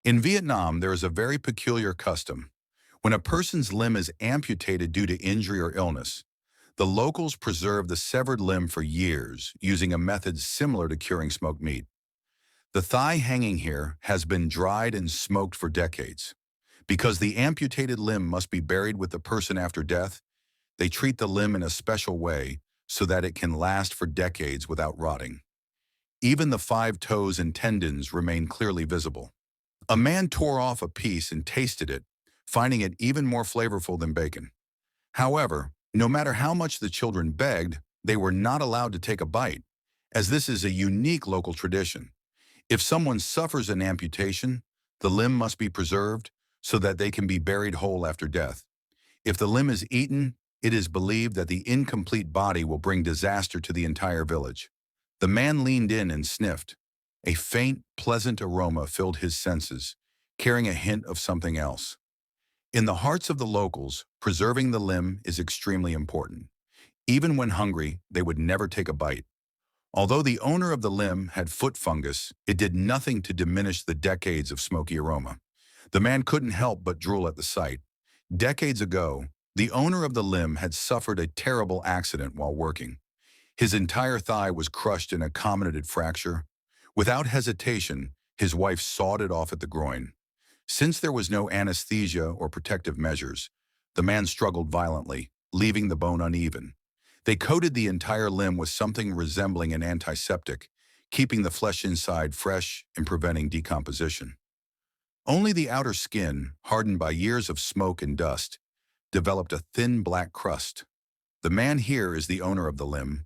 In Vietnam, there is a very peculiar custom. When a person's limb is amputated due to injury or illness, the locals preserve the severed limb for years using a method similar to curing smoked meat. The thigh hanging here has been dried and smoked for decades. Because the amputated limb must be buried with the person after death, they treat the limb in a special way so that it can last for decades without rotting. Even the five toes and tendons remain clearly visible. A man tore off a piece and tasted it, finding it even more flavorful than bacon. However, no matter how much the children begged, they were not allowed to take a bite, as this is a unique local tradition. If someone suffers an amputation, the limb must be preserved so that they can be buried whole after death. If the limb is eaten, it is believed that the incomplete body will bring disaster to the entire village. The man leaned in and sniffed. A faint, pleasant aroma filled his senses, carrying a hint of something else. In the hearts of the locals, preserving the limb is extremely important. Even when hungry, they would never take a bite. Although the owner of the limb had foot fungus, it did nothing to diminish the decades of smoky aroma. The man couldn't help but drool at the sight. Decades ago, the owner of the limb had suffered a terrible accident while working. His entire thigh was crushed in a comminuted fracture. Without hesitation, his wife sawed it off at the groin. Since there was no anesthesia or protective measures, the man struggled violently, leaving the bone uneven. They coated the entire limb with something resembling an antiseptic, keeping the flesh inside fresh and preventing decomposition. Only the outer skin, hardened by years of smoke and dust, developed a thin black crust. The man here is the owner of the limb.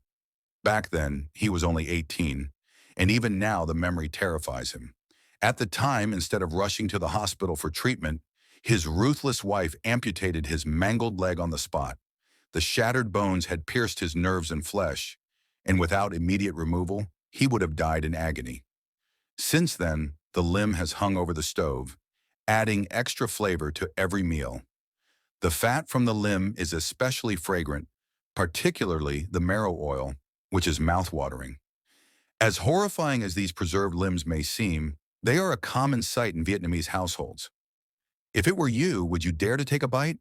Back then, he was only 18, and even now the memory terrifies him. At the time, instead of rushing to the hospital for treatment, his ruthless wife amputated his mangled leg on the spot. The shattered bones had pierced his nerves and flesh, and without immediate removal, he would have died in agony. Since then, the limb has hung over the stove, adding extra flavor to every meal. The fat from the limb is especially fragrant, particularly the marrow oil, which is mouthwatering. As horrifying as these preserved limbs may seem, they are a common sight in Vietnamese households. If it were you, would you dare to take a bite?